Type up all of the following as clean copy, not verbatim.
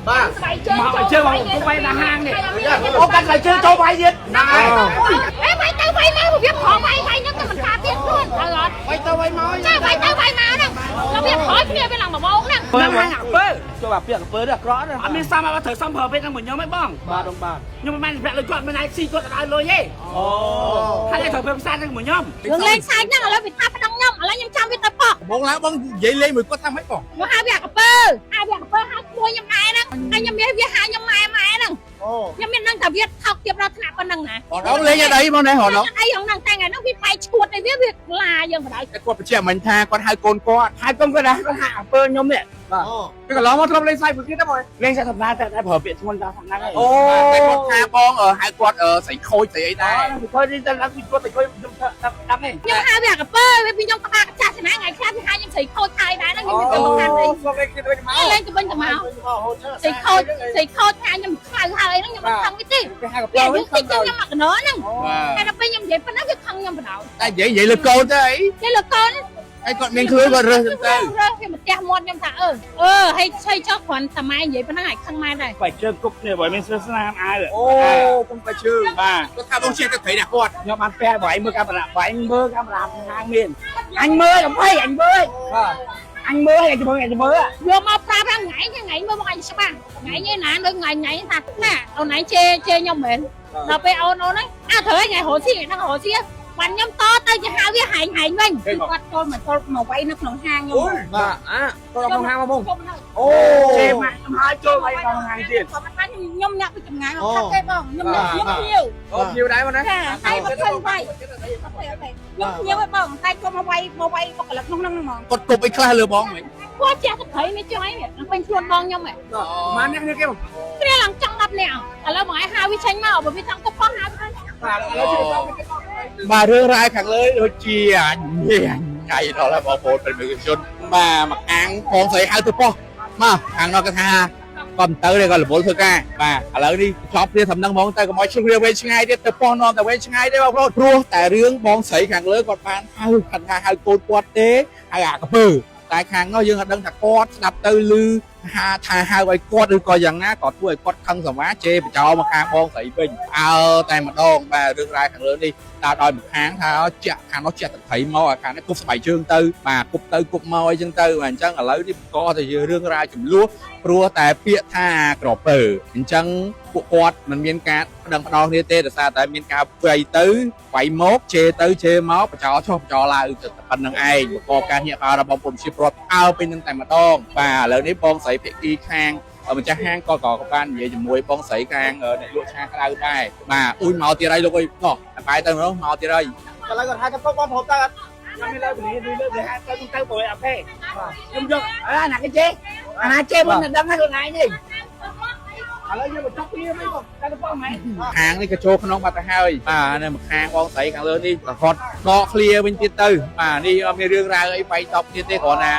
Mày chơi mà tụi bay là hàng này. Ô cần phải chơi cho bay giết. Ê mày tao bay máu biết họ bay nó cho mình tha tiền luôn. Rồi. Bay tao bay máu. Bay tao bay máu nè. Nó biết hỏi kia bên lòng mà bông nè. Bơ hàng à bơ. Cho bà biết bớ được rõ rồi. Mình sao mà thử xong hợp bên trong mình nhau mấy bong. Ba đồng bạc. Nhưng mà mày vẽ lời chọn bên này xin chọn ai lôi nhé. Hai người thử phim sai trong mình nhau. Đường lên sai nhá là bị tha phải đong nhông, là nhông trăm với tập bọ. Bông lá bông dậy lên mình có thăm hết còn. Nó hai việc bơ, hai mua nhâm mai nè. Hai nhâm biết hai nhâm mai nè. Nhưng mình đang tập viết học tiếp ra thằng con đằng nè. Họ đó lên ở đây món này họ đó. Ai ông đằng tay này nó bị bay chuột này viết việc là dân ở đây. Cái con trẻ mình tha con hai con cái đá con hạ bơ nhóm này. Cái còn nó lên sai vừa kia đó rồi. Lên sẽ thật ra tại hợp viện xung quanh ta thằng này. Cái con tha bong ở hai con ở sấy khôi sấy ấy đấy. Thôi đi ta làm gì có thể coi đâm này. Nhưng hai việc bơ vì trong các bạn cha sẽ nói ngày khác thì hai nhâm sấy khôi thay đá nó như mình cầm hàng đi. Lên cái bên cầm máu. Sấy khôi hai nhâm khai hai nó nhưng mà không cái gì. Cái những cái chân nhâm mặc nó nè. Hay là bây nhâm vậy phải nói cái thân nhâm vào đầu. Vậy là con đấy. Đây là con. Cái con miếng khơi còn rơi thì một cha môn nhâm thả hay xây cho khoản tầm mai vậy phải nói ngày khăn mai này. Phải chơi cục này bởi mình sẽ làm ai rồi. Không phải chưa. Bà có tham bông xe tôi thấy đã con. Nhưng mà phe bởi anh mơ camera bởi anh mơ camera hàng miền. Anh mơ không phải anh mơ. Anh mơ hay ngày mơ à? Vô mà pra ra ngày mơ một ngày sao ba? Ngày như nãy đôi ngày thật nè. Ông nãy chê nhau mến. Rồi bây ông nó nói thử ngày hồ si bạn nhâm to tay cho hai với hành mình. Quạt con mà con màu quay nóក្នុងហាងខ្ញុំ បាទអាconក្នុងហាងមកបង អូចេម៉ាក់ហើយចូលបាយក្នុងហាងទៀត គាត់បានខ្ញុំញ៉ាំពីចម្ងាយមកខាត់ទេបងខ្ញុំញ៉ាំខ្ញុំភ្លាវ ភ្លាវដែរបងណា ចាហើយមកឃើញវាយខ្ញុំភ្លាវឯងបងតែគាត់មកវាយបុកកលក្នុងហ្នឹងហ្មង គាត់គប់អីខ្លះលើបងមិញ គាត់ចាស់ទៅព្រៃនេះចុយពេញខ្លួនបងខ្ញុំហ៎ ម៉ានអ្នកគេបង គ្រាឡើងចង់10នាក់ឥឡូវបងឯងហៅវាចេញមកបើវាចង់ទៅផុសហៅទៅ បាទរឿងរ៉ាវខាងលើដូចជាថ្ងៃដល់ហើយបងប្អូនเป็นមនុស្សជនបាទមកអាងបងស្រីហៅទៅប៉ុស្តិ៍មកខាងនោះគាត់ថាគាត់មិនទៅទេគាត់រវល់ធ្វើការបាទឥឡូវនេះចប់គ្នាធំនឹងហ្មងទៅកុំឲ្យឆ្លុះគ្នាវែងឆ្ងាយទៀតទៅប៉ុស្តិ៍នាំតែវែងឆ្ងាយទេបងប្អូនព្រោះតែរឿងបងស្រីខាងលើគាត់បានហៅគាត់ថាហៅកូនគាត់ទេហៅអាកពើតែខាងនោះយើងអត់ដឹងថាគាត់ស្ដាប់ទៅឮថាហៅឲ្យគាត់ឬក៏យ៉ាងណាគាត់ធ្វើឲ្យគាត់ខឹងសង្វាជេបចោលមកខាងបងស្រីវិញអើតែម្ដងបាទរឿងរ៉ាវខាងលើនេះដល់ដល់មួយខាងថាចាក់ខាងនោះចាក់ទឹកត្រីមកអាខាងនេះគប់ស្បែកជើងទៅបាទគប់ទៅគប់មកអីចឹងទៅបាទអញ្ចឹងឥឡូវនេះក៏តែរឿងរ៉ាវចំនួនព្រោះតែពាក្យថាក្រពើអញ្ចឹងពួកគាត់មិនមានការប្តឹងផ្ដោគ្នាទេដោយសារតែមានការវាយទៅវាយមកជេទៅជេមកបចោលចុះបចោលឡើងទៅប៉ុណ្្នឹងឯងបង្កការញាក់បារម្ភរបស់ប្រជាពលរដ្ឋអើពេញនឹងតែម្ដងបាទឥឡូវនេះបងស្រីភាគីខាងម្ចាស់ហាងក៏បាននិយាយជាមួយបងស្រីខាងអ្នកលក់ឆាក្តៅដែរបាទអ៊ុយមកទៀតហើយលោកអើយណោះបាយទៅនោះមកទៀតហើយឥឡូវគាត់ថាទៅបងប្រុសទៅខ្ញុំមានលើពីនេះលើពីហាងទៅព្រោះអត់ទេខ្ញុំយកអាណាគេជេអាណាជេមិនដឹងថាខ្លួនឯងទេឥឡូវយើងបញ្ចប់គ្នាមិនបងតែបងម៉ែហាងនេះក៏ចូលក្នុងបាត់ទៅហើយបាទនៅមួយខាងបងស្រីខាងលើនេះក៏គាត់ដកឃ្លាវិញទៀតទៅបាទនេះអត់មានរឿងរ៉ាវអីបាយតបទៀតទេគ្រាន់តែ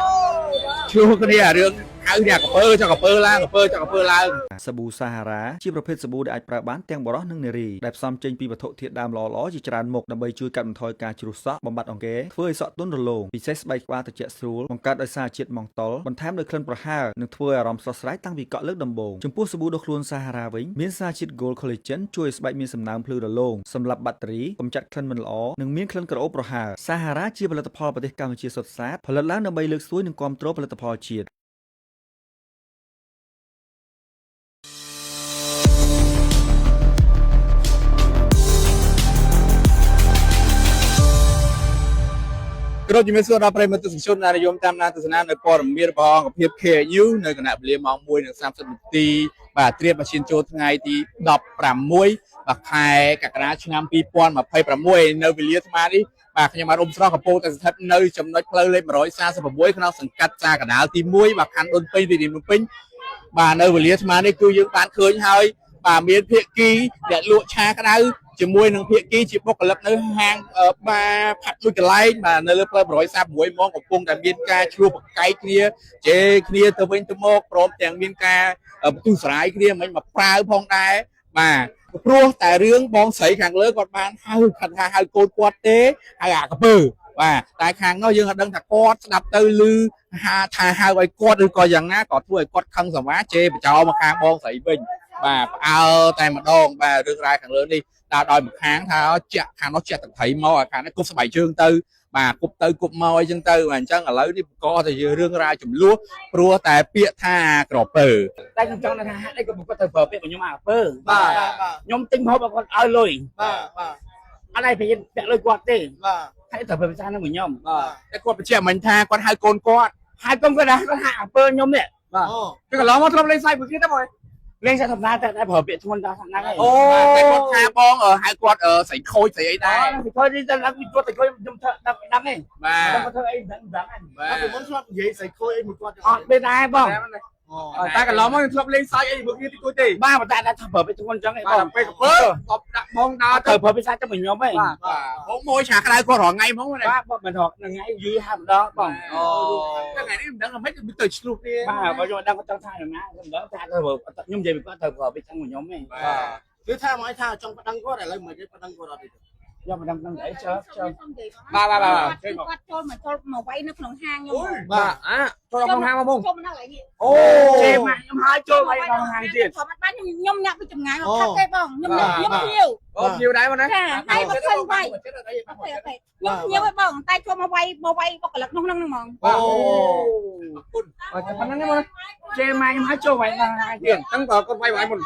ឆ្លោះគ្នារឿងហៅអ្នកកពើចុះកពើឡើងកពើចុះកពើឡើងសាប៊ូសាហារ៉ាជាប្រភេទសាប៊ូដែលអាចប្រើបានទាំងបុរសនិងនារីដែលផ្សំចេញពីវត្ថុធាតុដើមល្អៗជាច្រើនមុខដើម្បីជួយកាត់បន្ថយការជ្រុះសក់បំបត្តិអង្គែធ្វើឲ្យសក់ទន់រលោងពិសេសស្បែកក្បាលត្រជាក់ស្រួលបង្កើតដោយសារជាតិម៉ង់តុលបន្ថែមដោយក្លិនប្រហើរនិងធ្វើឲ្យអារម្មណ៍ស្រស់ស្រាយតាំងពីកក់លើកដំបូងចំពោះសាប៊ូដុសខ្លួនសាហារ៉ាវិញមានសារជាតិ Gold Collagen ជួយឲ្យស្បែកមានសំណើមភ្លឺរលោងសម្រាប់បាក់តេរីកម្ចាត់ក្លិនមិនល្អនិងមានក្លិនក្រអូបប្រហើរសាហារ៉ាជាផលិតផលប្រទេសកម្ពុជាសុទ្ធសាធផលិតឡើងដើម្បីលើកស្ទួយនិងគាំទ្រផលិតផលជាតិក្រុមជំនាញសួរដល់ប្រិយមិត្តទស្សនិកជនដែលនិយមតាមដានទស្សនានៅព័ត៌មានរបស់អង្គភាព KU នៅគណៈវេលាម៉ោង 1:30 នាទីបាទត្រៀមបញ្ឈានចូលថ្ងៃទី16ខែកក្កដាឆ្នាំ2026នៅវេលាស្មើនេះបាទខ្ញុំបាទអ៊ុំស្រស់កំពុងតែស្ថិតនៅចំណុចផ្លូវលេខ146ក្នុងសង្កាត់សាកដាលទី1បាទខណ្ឌដូនពេញរាជធានីភ្នំពេញបាទនៅវេលាស្មើនេះគឺយើងបានឃើញហើយបាទមានភាគីអ្នកលក់ឆាក្តៅជាមួយនឹងភាគីជាបុគ្គលិកនៅហាងបាទផាត់មួយកន្លែងបាទនៅលើផ្លូវ146មកកំពុងតែមានការឆ្លោះប្រកែកគ្នាជេរគ្នាទៅវិញទៅមកព្រមទាំងមានការបន្ទុះស្រាយគ្នាមិនមកប្រើផងដែរបាទព្រោះតែរឿងបងស្រីខាងលើគាត់បានហៅថាហៅកូនគាត់ទេហៅអាកពើ và tại khang nó dương đăng thật cót đập tư lư thà hai quay cót được coi rằng á có thui cót khăn sầm má chê mà cho mà khang bon sấy bình và tay mà đòn và được ra khang lớn đi ta đòi một kháng thao chặt khang nó chặt thấy mò khang nó cúp bảy chương tư mà cúp môi chương tư mà chân là lấy đi co thì rương ra chùm lúa rùaแต่เปียท่ากรอบเปิด đây cũng trong này đây cũng có thời phở biết của nhóm à phở nhóm tinh hộp còn ơi lùi ở đây phải nhận lùi quạt đi hãy thời phở sao nó của nhóm แต่กดไปเชี่ยมันท่ากดhai con quạt hai con cái đó có hạ phở nhóm này cái là nó không lên sai vừa kia đó rồi lên sai thập na tại phở biết thôn ta thằng này โอ้แต่กดท่าบ้องhai quạtใส่โคยใส่ไอ้ได้ thì thôi đi ta làm cho thì thôi nhóm thợ đăng này มา có thợ ấy đăng này มา ผมชอบใหญ่ใส่โค้ยหมดก่อน bên ai bông ta cả lắmมันชอบเล่นไซส์ไอ้พวกนี้ที่กูตี ba mà ta đã thập phở biết thôn trắng này มา bông ไปกับเพิ่มตบดักมองดาว thở phở biết sao cho mình nhóm ấy ผมโมยฉากอะไรก็หรอไงมั้งวะเนี่ย ba mình học là ngay dưới ham đó bông ถ้าไงนี่ดังไม่ถึงตื่นลูกนี่ ba bây giờ đang có trong thai rồi má đó thai thở phở nhưng gì mình có thở phở biết trong một nhóm ấy หรือถ้าไม่ถ้าจงประดังก็อะไรเหมือนประดังก็ได้ do mình đang để cho ba trôi mà quay nóក្នុងហាងខ្ញុំ បាទចូលក្នុងហាងមកបង ចូលមកនៅឡើយនេះ អូ chê mà nhóm hai chơi mày còn hàng tiền ខ្ញុំបានខ្ញុំញ៉ាំពីចម្ងាយមកខាត់ទេបងខ្ញុំខ្ញុំភ្លាវ អូភ្លាវដែរបងណា ចាហើយមកឃើញវាយខ្ញុំភ្លាវឲ្យបងតែចូលមកវាយបុគ្គលិកក្នុងហ្នឹងហ្មង អូ แต่พันนั้นนี่มั้งchê mày nhóm hai chơi mày còn hàng tiền ตั้งแต่คนไปไหวหมด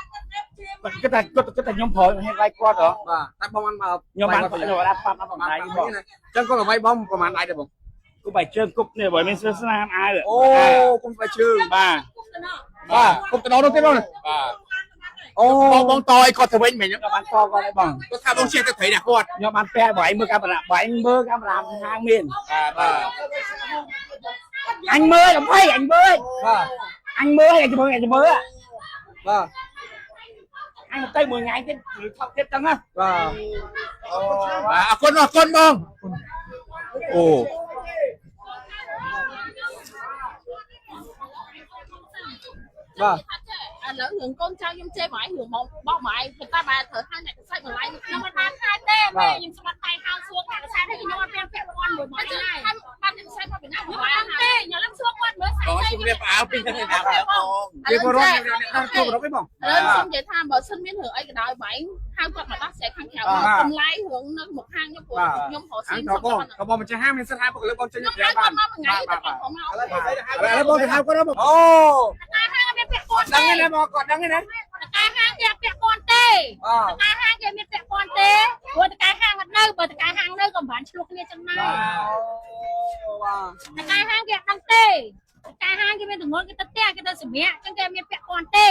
cái tài nhóm phở hay vai qua đó បាទតែបងបានមក nhóm bạn phải rồi đáp pháp nó bằng này bỏ ចឹងក៏ໄວបងប្រហែលដៃដែរបង cứ phải chơi cúp này bởi mình sơ nam ai được អូគុំไปជើង ba បាទគុំទៅដល់នោះទៀតបង អូបងតយគាត់ទៅវិញមែន các bạn to qua đây bằng គាត់ថាបងជាទៅថៃដាក់គាត់ nhóm bạn phe bảy mươi cam làm hàng miền បាទ anh mới làm hay anh mới បាទ anh mới ngày cho mới à បាទ anh tây 10 ngày tiếp không tiếp tăng á បាទ បាទអរគុណបងអូ បាទ ឥឡូវរឿងកូនចៅខ្ញុំជេរមករឿងបោកមកប៉ុន្តែបើត្រូវថាអ្នកកសិកម្មឡាយខ្ញុំមិនបានខាយទេពេលខ្ញុំស្បាត់តែហៅសួរអ្នកកសិកម្មខ្ញុំអត់មានពាក់ព័ន្ធមួយមកទេបានអ្នកកសិកម្មពីណាខ្ញុំបានទេខ្ញុំឡើងសួរគាត់មើលស្អី បងជំរាបអើពីទៅណាបង វាក៏រត់ដល់ជួបរត់ទេបង ឥឡូវខ្ញុំនិយាយថាបើសិនមានរឿងអីក៏ដោយបែងហៅគាត់មកដោះស្រាយខាងក្រៅកម្លាយរឿងនៅមុខខាងខ្ញុំព្រោះខ្ញុំរកស៊ី ក៏បងមិនចេះហាមមានសិទ្ធិហាមបុគ្គលិកបងចេញ ខ្ញុំ ប្រាប់ ហៅ បាន គាត់មកមួយថ្ងៃតែគាត់មក ឥឡូវបងទៅហៅគាត់បងអូ តែហាងមានពាក់ព័ន្ធ ដឹងទេបងគាត់ដឹងទេណា តែហាងគេពាក់ព័ន្ធទេតែហាងគេមានពាក់ព័ន្ធទេព្រោះតែហាងអត់នៅបើតែហាងនៅក៏បានឆ្លោះគ្នាចឹងដែរតែហាងគេអត់ដឹងទេតែហាងគេមានទងន់គេទៅផ្ទះគេទៅសម្រាប់ចឹងគេមានពាក់ព័ន្ធទេ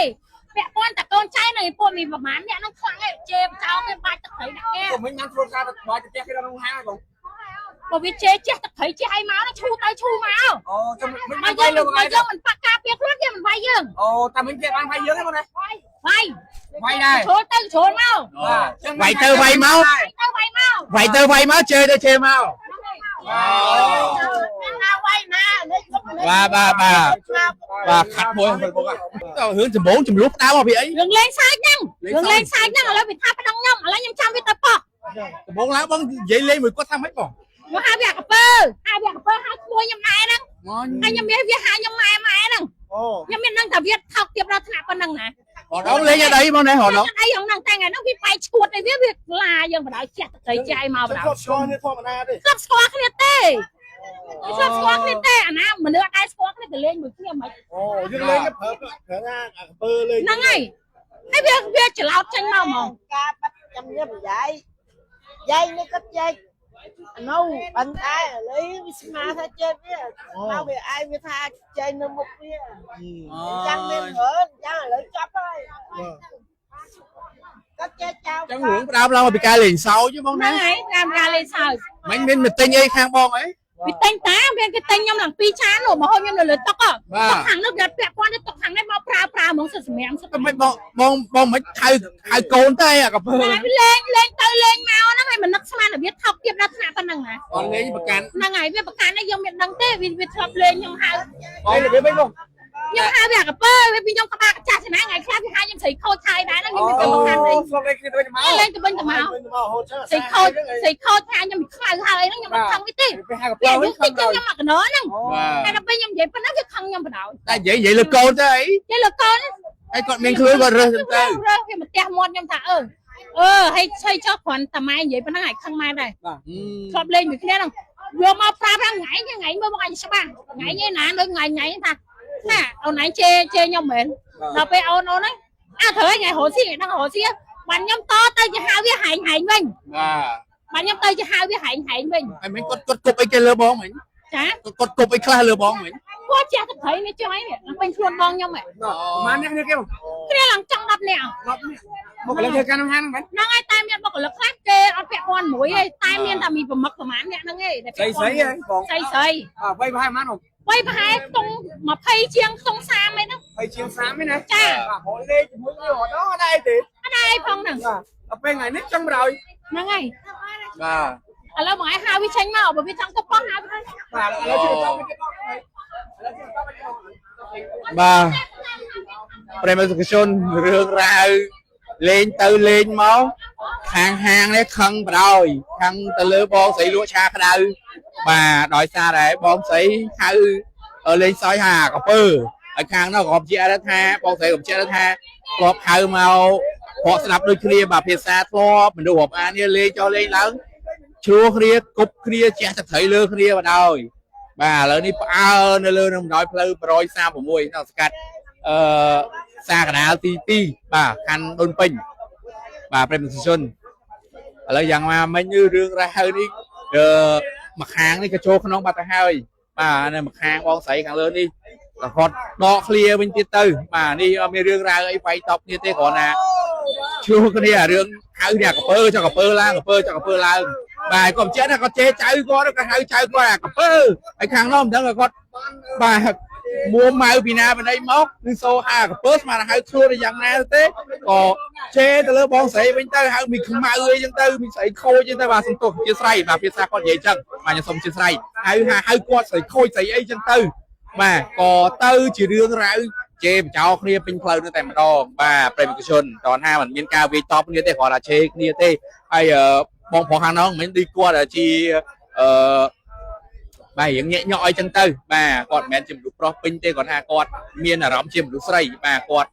ពាក់ព័ន្ធតែកូនចៅនៅពួកមានប្រហែលអ្នកនឹងខ្លាំងឯងជេរបចោលគេបាច់ទឹកត្រីដាក់គេ ខ្ញុំញ៉ាំធ្វើការទៅបាច់ទៅផ្ទះគេដល់ក្នុងហាងបង បើវាជេរចេះទឹកត្រីចេះឲ្យមកឈូទៅឈូមក អូចាំមិន មកយើងមិនបាក់ការពារខ្លួនគេមិនវាយយើង អូតែមិនចេះបានវាយយើងទេបងណា វាយ វាយដែរ ចូលទៅចូលមក vậyទៅវៃមក ទៅវាយមក vậyទៅវៃមកជើទៅជើមក ណាវាយណាលេខគុំ បាទខាត់មួយបងទៅរឿងដំបងចំនួនផ្ដៅមកពីអី រឿងលេងសាច់ហ្នឹងរឿងលេងសាច់ហ្នឹងឥឡូវវាថាប្តឹងខ្ញុំឥឡូវខ្ញុំចាំវាទៅប៉ោះ ដំបងឡើងបងនិយាយលេងមួយគាត់ថាម៉េចបង មកហៅវាកពើហៅឈ្មោះខ្ញុំម៉ែហ្នឹងហើយខ្ញុំមានវាហៅខ្ញុំម៉ែហ្នឹង អូ ខ្ញុំមាននឹងតែវាថោកទៀតដល់ថ្នាក់ប៉ុណ្ណឹងណា បងលេងអីបងណែហ៎ អីហ្នឹងតែថ្ងៃហ្នឹងវាបែកឈួតឲ្យវាឡាយើងបដៅចេះទៅចាយមកបដៅ គាត់ស្គាល់នេះធម្មតាទេ ស្គាល់គ្នាទេស្គាល់គ្នាទេអាណាមនុស្សអត់ដែរស្គាល់គ្នាទៅលេងមួយគ្នាមិន អូយើងលេងប្រើណាពើលេង ហ្នឹងហើយហើយវាច្រឡោតចេញមកហ្មង ការបាត់ចំញៀមយាយនេះគាត់យាយអានោះបន្តែឥឡូវវាស្មាថាចេះវាមកវាអាយវាថាចេញនៅមុខវាចាំមានមើលចាំឥឡូវចាប់ហើយគាត់ចេះចោល ចឹងរឿងផ្ដើមឡើងពីការលេងសើចបង ហ្នឹង ណា ហើយតាមការលេងសើច មិនមានមកទិញអីខាងបងអី វាតែងតាវាគេតែងខ្ញុំឡើង2ចាននោះមកហូបខ្ញុំនៅលើតុកតុកខាងនោះវាពាក់ព័ន្ធទៅតុកខាងនេះមកប្រើហ្មងសិតសម្រាប់សិត មិនបងមិនហៅកូនទេអាកាពើ តែលេងទៅលេងមកហ្នឹងហើយមិននឹកស្មានតែវាថោកទៀតដល់ថ្នាក់ប៉ុណ្ណឹងណា បងលេងប្រកាន់ ហ្នឹងហើយវាប្រកាន់នេះយើងមានដឹងទេវាធ្លាប់លេងខ្ញុំហៅ បងរបៀបម៉េចបង ប nhưng hai việc ở bơ với bên trong các bạn cha sẽ nói ngày khác thì hai nhưng thấy khâu thai đá nó nhưng mình cầm hàng đi lên từ bên tầm máu thấy khâu thai nhưng mình khai hai nó nhưng mà không cái gì bây giờ những cái nhưng mà nó nè hay là bây giờ vậy phải nói cái không nhưng mà đâu vậy là con đấy vậy là con ai còn mình khơi còn rồi khi mà teo mòn nhưng thà hay chơi cho còn tầm mai vậy phải nói ngày không mai đây chọn lên mình kia đâu vừa mà pha ra ngày mới một ngày sao ba ngày như nãy đôi ngày thật nè ông nãy chê nhau mệt rồi bây ông nói thử ngày hồ xí đang hồ xí bạn nhâm to tay cho hai với hành mình bạn nhâm tay cho hai với hành mình mình có cục ấy cái lơ bóng mình chả có cục ấy khai lơ bóng mình quá cha thật thấy này cho ấy nè nó bên luôn bong nhau mày mà nè kêu cái này làm trong đập nè một cái chơi can hang mình nó ngay tay miên bọc lực khác kê ở vẹn con mũi tay miên là mình vừa mực của mán nè nó nghe xây quay hai má không quay hai tung mà phay chiang tung xa mấy nó phay chiang xa mấy nè cha hội lên mỗi người họ đó ở đây thì ở đây phong nè ở bên này nít trong rồi nó ngay là mọi hai với tranh màu bởi vì trong có con hai bà presentation រឿងរ៉ាវលេងទៅលេងមកខាងហាងនេះខឹងបដ ாய் ខាងទៅលើបងស្រីលក់ឆាក្តៅបាទដោយសារតែបងស្រីហៅលេងសើចហាកាពើហើយខាងនោះក៏ជាថាបងស្រីក៏ជាថាគាត់ហៅមកគាត់ស្ដាប់ដូចគ្នាបាទភាសាធ្លាប់មនុស្សរាប់អាននេះលេងចុះលេងឡើងឈ្លោះគ្នាគប់គ្នាជះទឹកត្រីលើគ្នាបដ ாய் បាទឥឡូវនេះផ្អើលនៅលើនឹងបណ្ដោយផ្លូវ136នៅស្កាត់សាកណ្ដាលទី2បាទខណ្ឌដូនពេញបាទប្រិមត្តជនឥឡូវយ៉ាងមកមិញរឿងរ៉ាវនេះមកខាងនេះក៏ចូលក្នុងបាត់ទៅហើយបាទនៅមកខាងបងស្រីខាងលើនេះគាត់ដកឃ្លាវិញទៀតទៅបាទនេះអត់មានរឿងរ៉ាវអីវាយតប់គ្នាទេគ្រាន់តែឈ្លោះគ្នារឿងហៅអ្នកកពើចុះកពើឡើងកពើចុះកពើឡើងបាទគាត់ចេះថាគាត់ចេះចៅគាត់ក៏ហៅចៅគាត់អាកពើហើយខាងនោះមិនដឹងគាត់បាទមួម៉ៅពីណាពីណីមកគឺសូហាកពើស្មានហៅខ្លួនយ៉ាងណាទេក៏ជេរទៅលើបងស្រីវិញទៅហៅមីខ្មៅអីចឹងទៅមីស្រីខូចចឹងទៅបាទសំទោសជាស្រ័យបាទភាសាគាត់និយាយចឹងបាទខ្ញុំសូមជាស្រ័យហៅគាត់ស្រីខូចស្រីអីចឹងទៅបាទក៏ទៅជារឿងរ៉ាវជេរបចោគ្នាពេញផ្លូវនោះតែម្ដងបាទប្រិមត្តជនតោះថាមិនមានការវាយតប់គ្នាទេគ្រាន់តែជេរគ្នាទេហើយបងប្រុសខាងនោះមិនឌីគាត់ជាបាទរៀងញាក់ញក់អីចឹងទៅបាទគាត់មិនមែនជាមនុស្សប្រុសពេញទេគាត់ថាគាត់មានអារម្មណ៍ជាមនុស្សស្រីបាទគាត់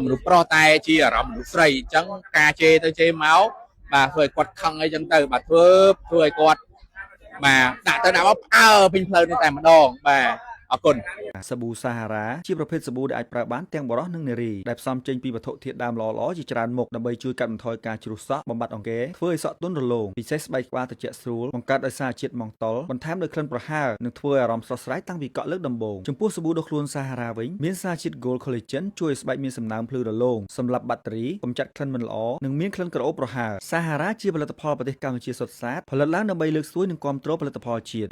មនុស្សប្រុសតែជាអារម្មណ៍មនុស្សស្រីអញ្ចឹងការជេរទៅជេរមកបាទធ្វើឲ្យគាត់ខឹងអីចឹងទៅបាទធ្វើឲ្យគាត់បាទដាក់ទៅដាក់មកផ្អើពេញផ្លូវនេះតែម្ដងបាទអរគុណសាប៊ូសាហារ៉ាជាប្រភេទសាប៊ូដែលអាចប្រើបានទាំងបុរសនិងនារីដែលផ្សំចេញពីវត្ថុធាតុដើមល្អៗជាច្រើនមុខដើម្បីជួយកាត់បន្ថយការជ្រុះសក់បំបត្តិអង្គែធ្វើឲ្យសក់ទន់រលោងពិសេសស្បែកក្បាលត្រជាក់ស្រួលបង្កើតដោយសារជាតិម៉ង់តុលបន្ថែមដោយក្លិនប្រហើរនិងធ្វើឲ្យអារម្មណ៍ស្រស់ស្រាយតាំងពីកក់លើកដំបូងចំពោះសាប៊ូដុសខ្លួនសាហារ៉ាវិញមានសារជាតិ Gold Collagen ជួយឲ្យស្បែកមានសំណើមភ្លឺរលោងសម្រាប់បាក់តេរីកម្ចាត់ក្លិនមិនល្អនិងមានក្លិនក្រអូបប្រហើរសាហារ៉ាជាផលិតផលប្រទេសកម្ពុជាសុទ្ធសាធផលិតឡើងដើម្បីលើកស្ទួយនិងគាំទ្រផលិតផលជាតិ